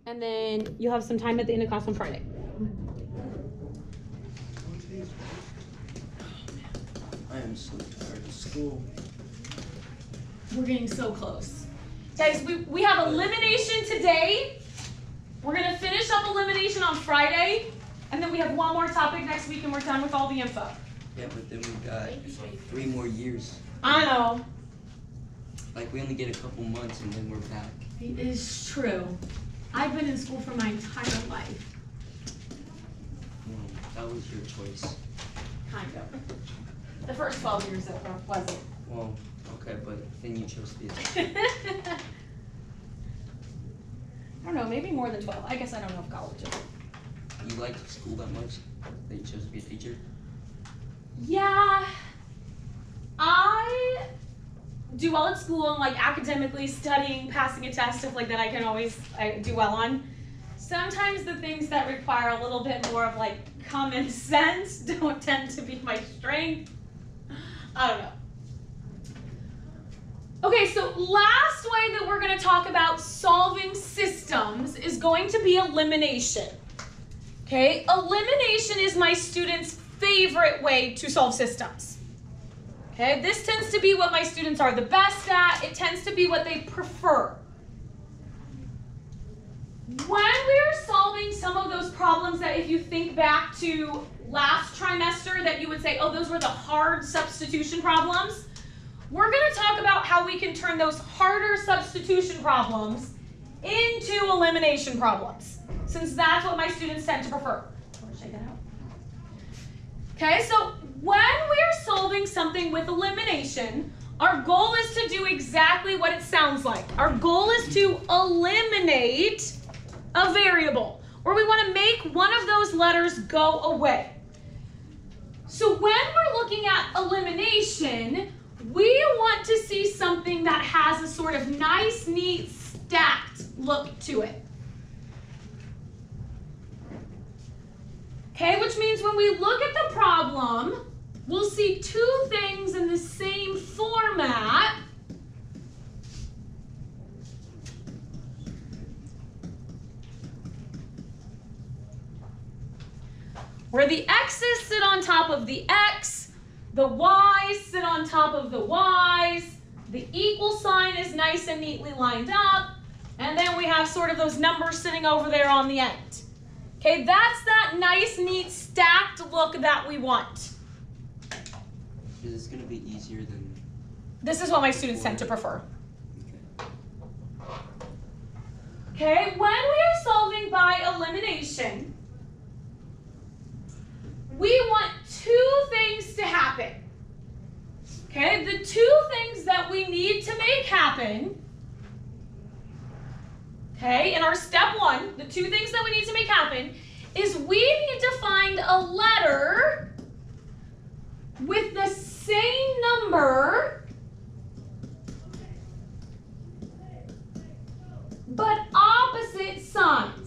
and then you'll have some time at the end of class on Friday. I am so tired of school. We're getting so close. Guys, we have elimination today. We're going to finish up elimination on Friday, and then we have one more topic next week, and we're done with all the info. Yeah, but then we got 3 more years. I know. Like, we only get a couple months, and then we're back. It is true. I've been in school for my entire life. Well, that was your choice. Kind of. The first 12 years it wasn't. Well, okay, but then you chose to be a teacher. I don't know, maybe more than 12. I guess I don't know if college is. You liked school that much that you chose to be a teacher? Yeah. I do well at school and like academically studying, passing a test, stuff like that I do well on. Sometimes the things that require a little bit more of like common sense don't tend to be my strength. I don't know. Okay, so last way that we're going to talk about solving systems is going to be elimination. Okay, elimination is my students' favorite way to solve systems. Okay, this tends to be what my students are the best at. It tends to be what they prefer. When we are solving some of those problems that if you think back to last trimester that you would say, oh, those were the hard substitution problems, we're going to talk about how we can turn those harder substitution problems into elimination problems, since that's what my students tend to prefer. Want to shake that out? Okay, so when we're solving something with elimination, our goal is to do exactly what it sounds like. Our goal is to eliminate a variable, or we want to make one of those letters go away. So when we're looking at elimination, we want to see something that has a sort of nice, neat, stacked look to it. Okay, which means when we look at the problem, we'll see two things in the same format. Where the x's sit on top of the x, the y's sit on top of the y's, the equal sign is nice and neatly lined up, and then we have sort of those numbers sitting over there on the end. Okay, that's that nice, neat, stacked look that we want. Is this going to be easier than... This is what my students tend to prefer. Okay. Okay, when we are solving by elimination, we want two things to happen. Okay, the two things that we need to make happen, okay, in our step one, the two things that we need to make happen is we need to find a letter with the same number but opposite signs.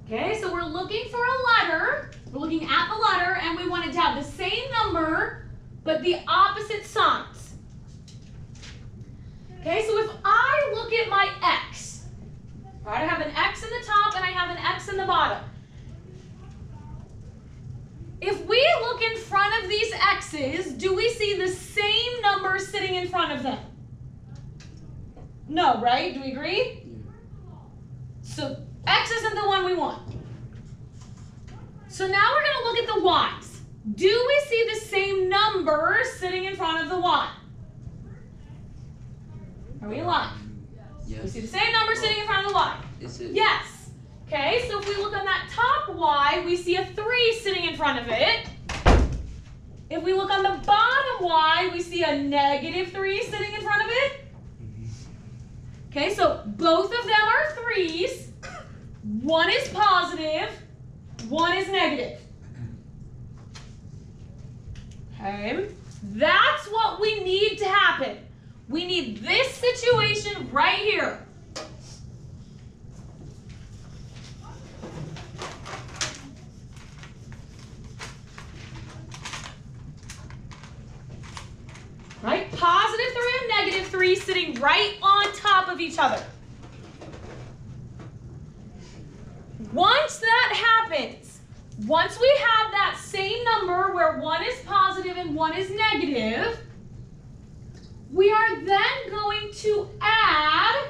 Okay, so we're looking for a letter. We're looking at the letter, and we want it to have the same number, but the opposite signs. Okay, so if I look at my x, right, I have an x in the top and I have an x in the bottom. If we look in front of these x's, do we see the same number sitting in front of them? No, right? Do we agree? So x isn't the one we want. So now we're going to look at the y's. Do we see the same number sitting in front of the y? Are we alive? Yes. We see the same number sitting in front of the y. Is it? Yes. Okay, so if we look on that top y, we see a 3 sitting in front of it. If we look on the bottom y, we see a -3 sitting in front of it. Okay, so both of them are 3's. One is positive, one is negative. Okay, that's what we need to happen. We need this situation right here. Right? Positive 3 and negative 3 sitting right on top of each other. Once that happens, once we have that same number where one is positive and one is negative, we are then going to add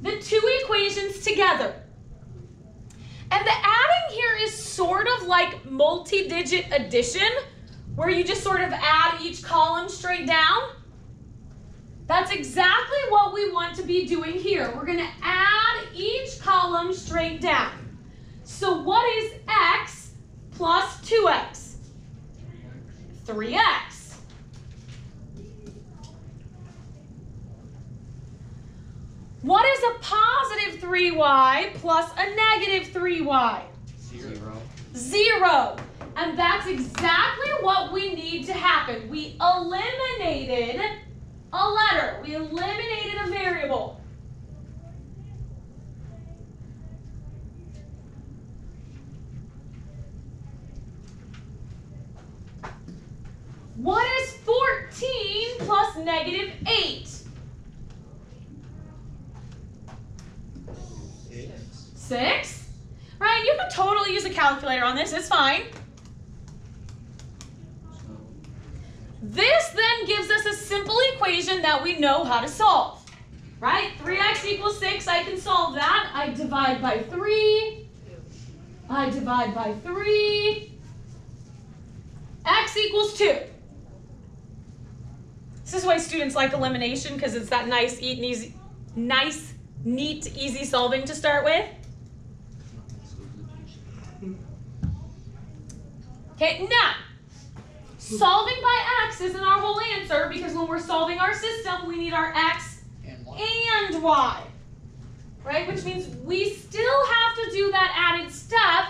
the two equations together. And the adding here is sort of like multi-digit addition, where you just sort of add each column straight down. That's exactly what we want to be doing here. We're going to add each column straight down. So what is x plus 2x? 3x. What is a positive 3y plus a negative 3y? 0. 0. And that's exactly what we need to happen. We eliminated a letter. We eliminated a variable. What is 14 plus negative 8? 6. Right, you can totally use a calculator on this. It's fine. This then gives us a simple equation that we know how to solve, right? 3x equals 6, I can solve that. I divide by 3. I divide by 3. X equals 2. This is why students like elimination, because it's that nice, neat, easy solving to start with. Okay, now, solving by x isn't our whole answer, because when we're solving our system, we need our x and y, right? Which means we still have to do that added step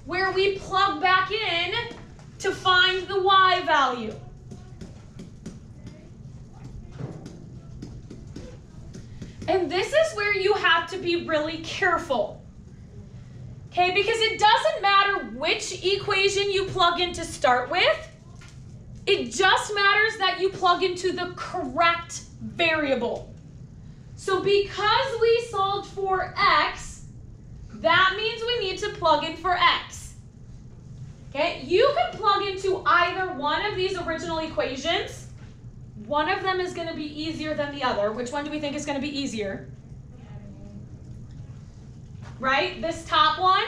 where we plug back in to find the y value. And this is where you have to be really careful. Okay, because it doesn't matter which equation you plug in to start with. It just matters that you plug into the correct variable. So because we solved for x, that means we need to plug in for x. Okay, you can plug into either one of these original equations. One of them is going to be easier than the other. Which one do we think is going to be easier? Right? This top one.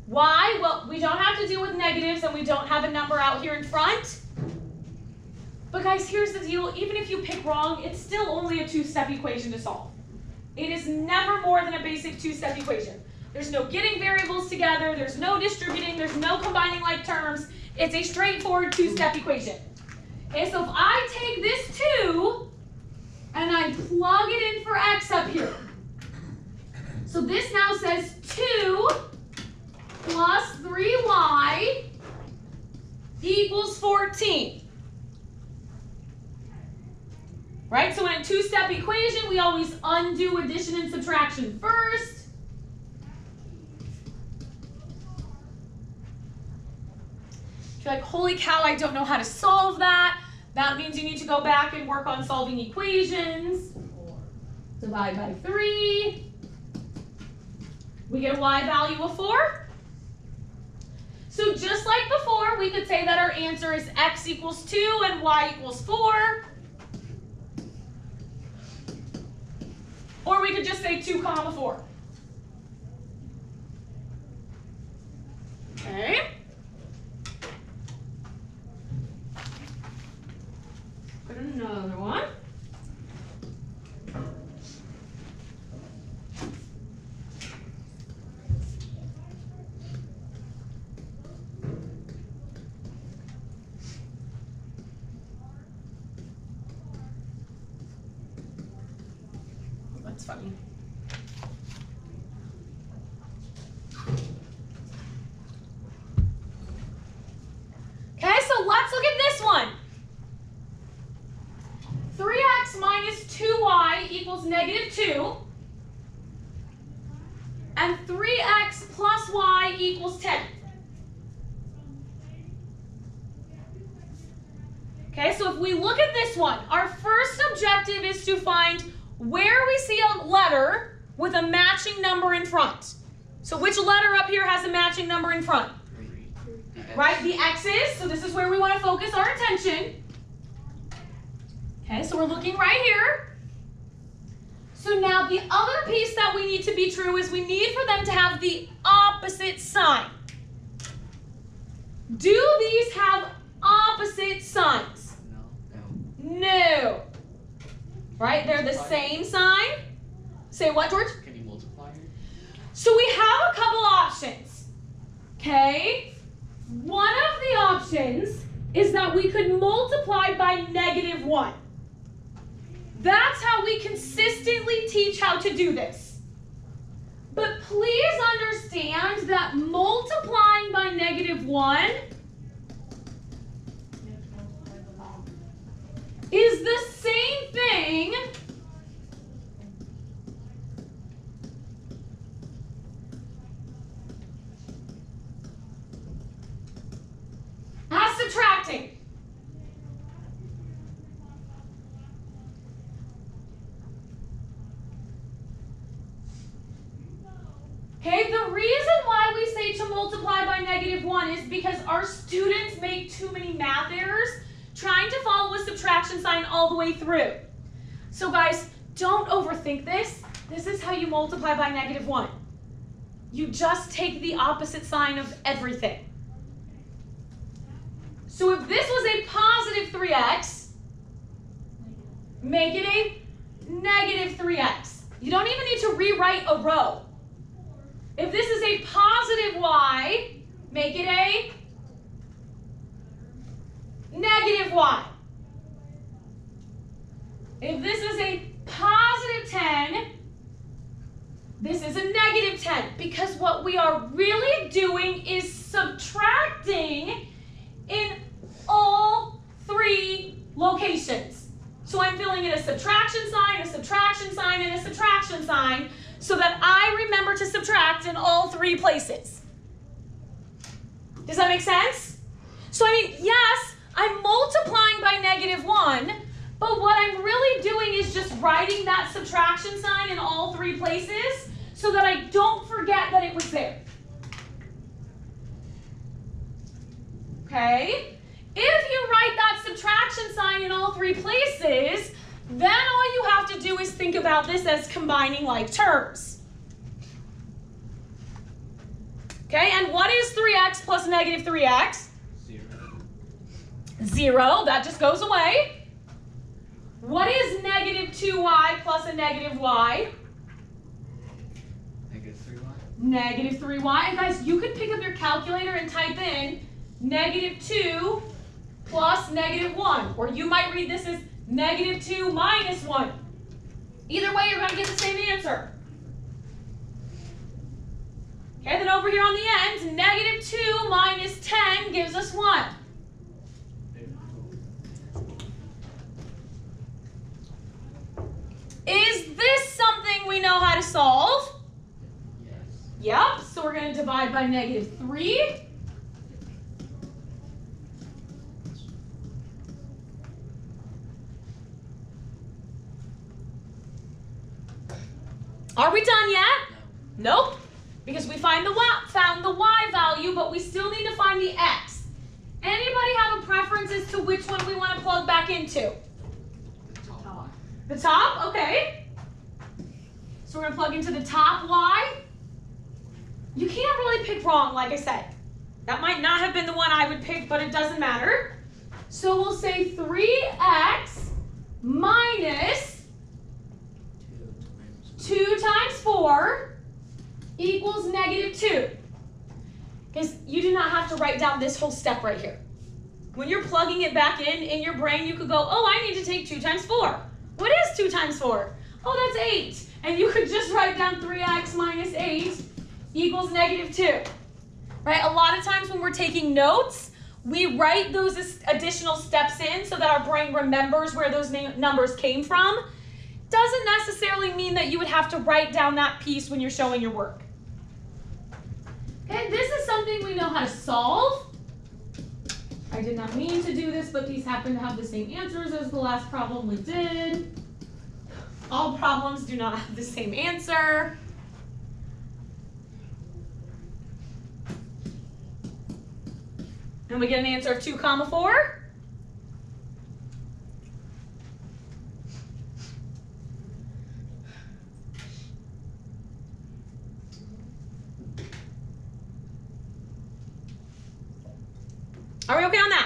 Why? Well, we don't have to deal with negatives and we don't have a number out here in front. But guys, here's the deal. Even if you pick wrong, it's still only a two-step equation to solve. It is never more than a basic two-step equation. There's no getting variables together. There's no distributing. There's no combining like terms. It's a straightforward two-step equation. Okay, so if I take this 2 and I plug it in for x up here. So this now says 2 plus 3y equals 14. Right? So in a two-step equation, we always undo addition and subtraction first. If you're like, holy cow, I don't know how to solve that. That means you need to go back and work on solving equations. Divide by 3. We get a y value of 4. So just like before, we could say that our answer is x equals 2 and y equals 4. Or we could just say 2 comma 4. Okay. Put another one. That's funny. equals -2. And 3x plus y equals 10. Okay, so if we look at this one, our first objective is to find where we see a letter with a matching number in front. So which letter up here has a matching number in front? Right, the X's. So this is where we want to focus our attention. Okay, so we're looking right here. So now the other piece that we need to be true is we need for them to have the opposite sign. Do these have opposite signs? No. Right, they're the same sign. Say what, George? Can you multiply it? So we have a couple options. Okay? One of the options is that we could multiply by -1. That's how we consistently teach how to do this. But please understand that multiplying by -1 is the same thing as subtracting. Okay, the reason why we say to multiply by -1 is because our students make too many math errors trying to follow a subtraction sign all the way through. So guys, don't overthink this. This is how you multiply by -1. You just take the opposite sign of everything. So if this was a positive 3x, make it a -3x. You don't even need to rewrite a row. If this is a positive y, make it a -y. If this is a positive 10, this is a -10, because what we are really doing is subtracting in all 3 locations. So I'm filling in a subtraction sign, and a subtraction sign, so that I remember to subtract in all 3 places. Does that make sense? So I mean, yes, I'm multiplying by -1, but what I'm really doing is just writing that subtraction sign in all 3 places so that I don't forget that it was there. Okay? If you write that subtraction sign in all 3 places, then all you have to do is think about this as combining like terms. Okay, and what is 3x plus -3x? 0, that just goes away. What is -2y plus a -y? -3y. And guys, you could pick up your calculator and type in -2 plus -1. Or you might read this as -2 minus 1. Either way, you're going to get the same answer. Okay, then over here on the end, -2 minus 10 gives us 1. Is this something we know how to solve? Yes. Yep, so we're going to divide by -3. Are we done yet? No. Nope, because we found the y value, but we still need to find the x. Anybody have a preference as to which one we want to plug back into? The top. The top? Okay. So we're going to plug into the top y. You can't really pick wrong, like I said. That might not have been the one I would pick, but it doesn't matter. So we'll say 3x minus 2 times 4 equals -2. Because you do not have to write down this whole step right here. When you're plugging it back in your brain, you could go, oh, I need to take 2 times 4. What is 2 times 4? Oh, that's 8. And you could just write down 3x minus 8 equals -2. Right? A lot of times when we're taking notes, we write those additional steps in so that our brain remembers where those numbers came from. doesn't necessarily mean that you would have to write down that piece when you're showing your work. Okay, this is something we know how to solve. I did not mean to do this, but these happen to have the same answers as the last problem we did. All problems do not have the same answer. And we get an answer of 2, 4. Are we okay on that?